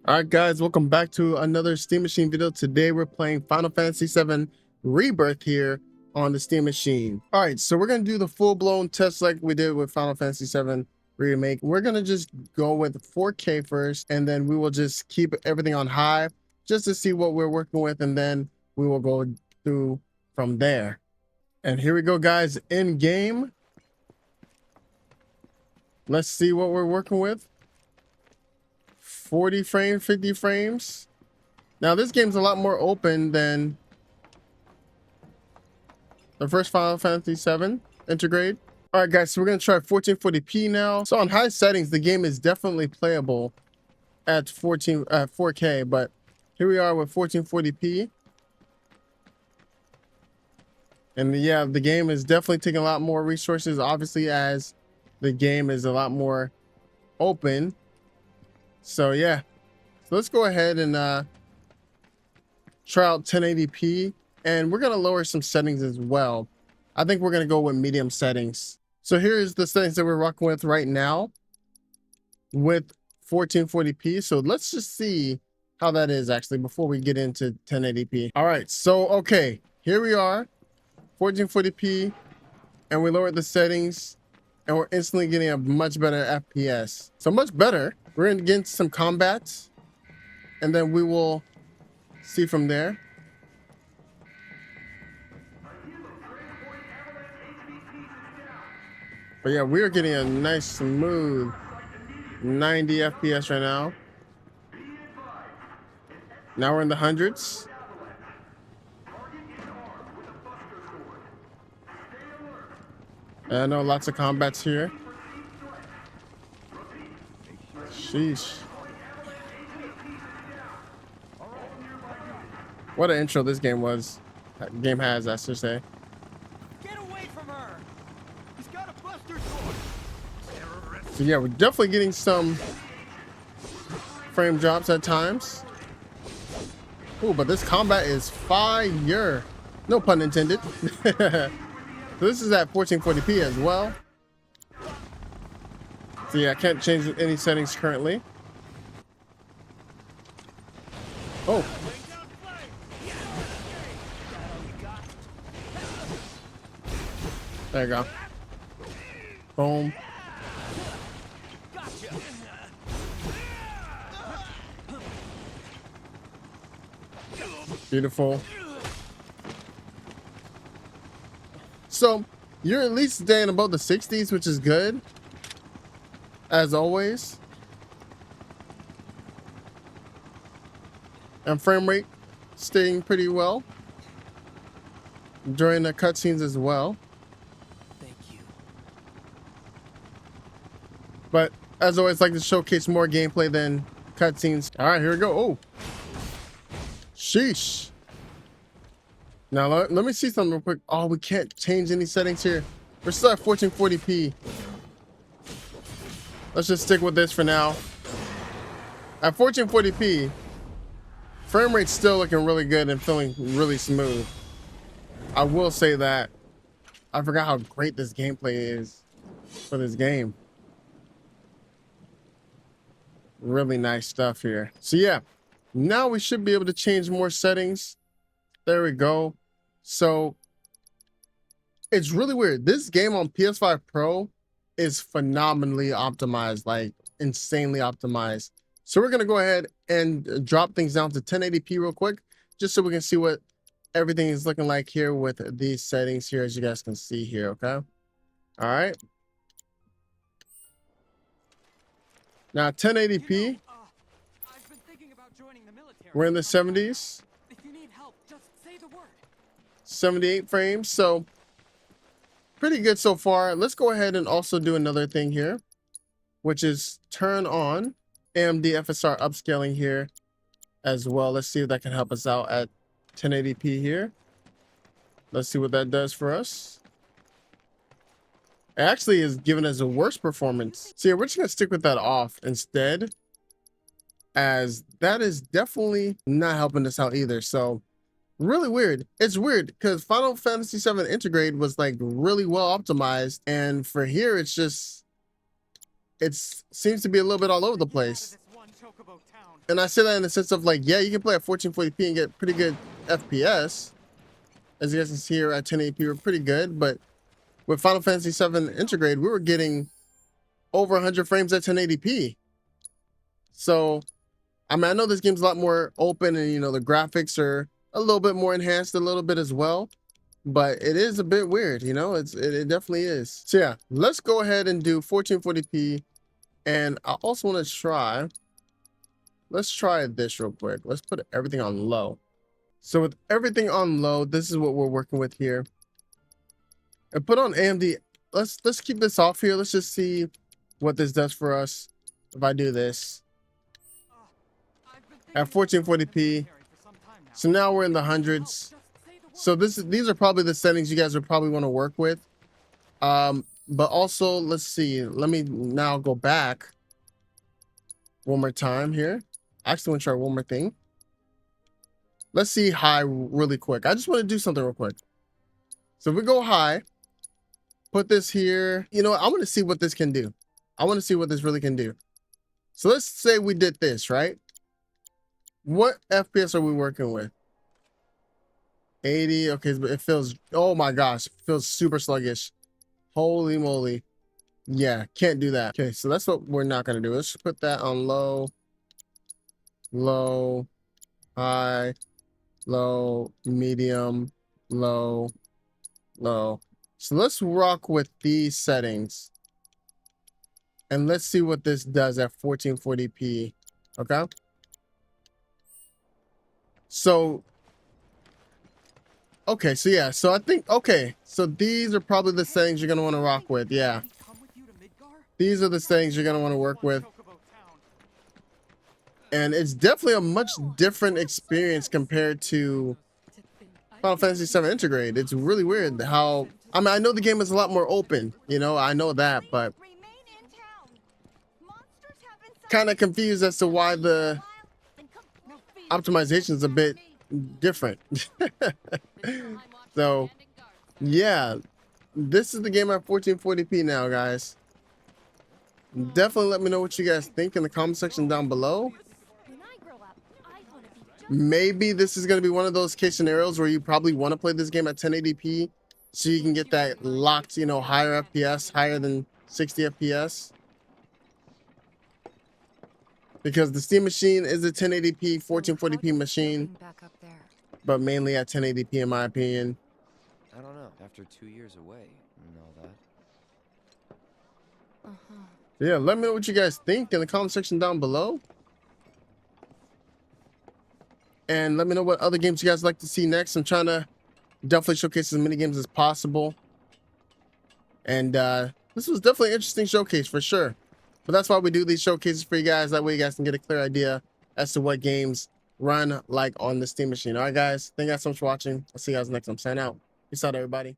All right, guys, welcome back to another Steam Machine video. Today we're playing Final Fantasy VII Rebirth here on the Steam Machine. All right, so we're gonna do the full-blown test like we did with Final Fantasy VII Remake. We're gonna just go with 4K first, and then we will just keep everything on high just to see what we're working with, and then we will go through from there. And here we go, guys, in game. Let's see what we're working with. 40 frames, 50 frames. Now this game's a lot more open than the first Final Fantasy VII Intergrade. All right, guys, so we're gonna try 1440p now. So on high settings, the game is definitely playable at 4K, but here we are with 1440p. And yeah, the game is definitely taking a lot more resources, obviously, as the game is a lot more open. So yeah, so let's go ahead and try out 1080p, and we're gonna lower some settings as well. I think we're gonna go with medium settings. So here's the settings that we're rocking with right now with 1440p. So let's just see how that is actually before we get into 1080p. All right, so okay, here we are, 1440p, and we lowered the settings, and we're instantly getting a much better FPS. So much better. We're gonna get into some combats, and then we will see from there. But yeah, we are getting a nice smooth 90 FPS right now. Now we're in the hundreds. And I know lots of combats here. Sheesh. What an intro this game has, I should say. Get away from her! He's got a buster sword! So yeah, we're definitely getting some frame drops at times. Oh, but this combat is fire. No pun intended. So this is at 1440p as well. So yeah, I can't change any settings currently. Oh. There you go. Boom. Beautiful. So you're at least staying above the 60s, which is good, as always. And frame rate staying pretty well during the cutscenes as well. Thank you. But as always, like to showcase more gameplay than cutscenes. All right, here we go. Oh, sheesh. Now let me see something real quick. Oh, we can't change any settings here. We're still at 1440p. Let's just stick with this for now. At 1440p, frame rate's still looking really good and feeling really smooth. I will say that. I forgot how great this gameplay is for this game. Really nice stuff here. So yeah, now we should be able to change more settings. There we go. So it's really weird. This game on PS5 Pro is phenomenally optimized, like insanely optimized. So we're gonna go ahead and drop things down to 1080p real quick, just so we can see what everything is looking like here with these settings here, as you guys can see here. Okay. All right. Now 1080p. I've been thinking about joining the military. We're in the 70s. If you need help, just say the word. 78 frames, so pretty good so far. Let's go ahead and also do another thing here, which is turn on AMD FSR upscaling here as well. Let's see if that can help us out at 1080p here. Let's see what that does for us. It actually is giving us a worse performance. So yeah, we're just gonna stick with that off instead, as that is definitely not helping us out either. So really weird. It's weird because Final Fantasy VII Intergrade was like really well optimized, and for here it's just, it seems to be a little bit all over the place. And I say that in the sense of like, yeah, you can play at 1440p and get pretty good FPS. As you guys can see here at 1080p, we're pretty good. But with Final Fantasy VII Integrate, we were getting over 100 frames at 1080p. So, I mean, I know this game's a lot more open and, you know, the graphics are a little bit more enhanced a little bit as well. But it is a bit weird, you know, it definitely is. So yeah, let's go ahead and do 1440p. And I also want to try, let's try this real quick. Let's put everything on low. So with everything on low, this is what we're working with here. And put on AMD. Let's keep this off here. Let's just see what this does for us if I do this at 1440p. So now we're in the hundreds. So these are probably the settings you guys would probably want to work with. But also, let's see. Let me now go back one more time here. I actually want to try one more thing. Let's see high really quick. I just want to do something real quick. So if we go high, put this here. You know what? I want to see what this can do. I want to see what this really can do. So let's say we did this, right? What FPS are we working with? 80. Okay, but it feels, oh my gosh, it feels super sluggish. Holy moly. Yeah, can't do that. Okay, so that's what we're not going to do. Let's put that on low, low, high, low, medium, low, low. So let's rock with these settings. And let's see what this does at 1440p. Okay. So, okay, so yeah, so I think, okay, so these are probably the settings you're going to want to rock with. Yeah. These are the settings you're going to want to work with. And it's definitely a much different experience compared to Final Fantasy VII Integrate. It's really weird how, I mean, I know the game is a lot more open, you know, I know that, but kind of confused as to why the optimization is a bit different. So, yeah, this is the game at 1440p now, guys. Definitely let me know what you guys think in the comment section down below. Maybe this is going to be one of those case scenarios where you probably want to play this game at 1080p so you can get that locked, you know, higher FPS, higher than 60 FPS. Because the Steam machine is a 1080p, 1440p machine, but mainly at 1080p in my opinion. I don't know. After 2 years away and all that. Yeah, let me know what you guys think in the comment section down below. And let me know what other games you guys like to see next. I'm trying to definitely showcase as many games as possible. And this was definitely an interesting showcase for sure. But that's why we do these showcases for you guys. That way you guys can get a clear idea as to what games run like on the Steam machine. All right, guys. Thank you guys so much for watching. I'll see you guys next time. Sign out. Peace out, everybody.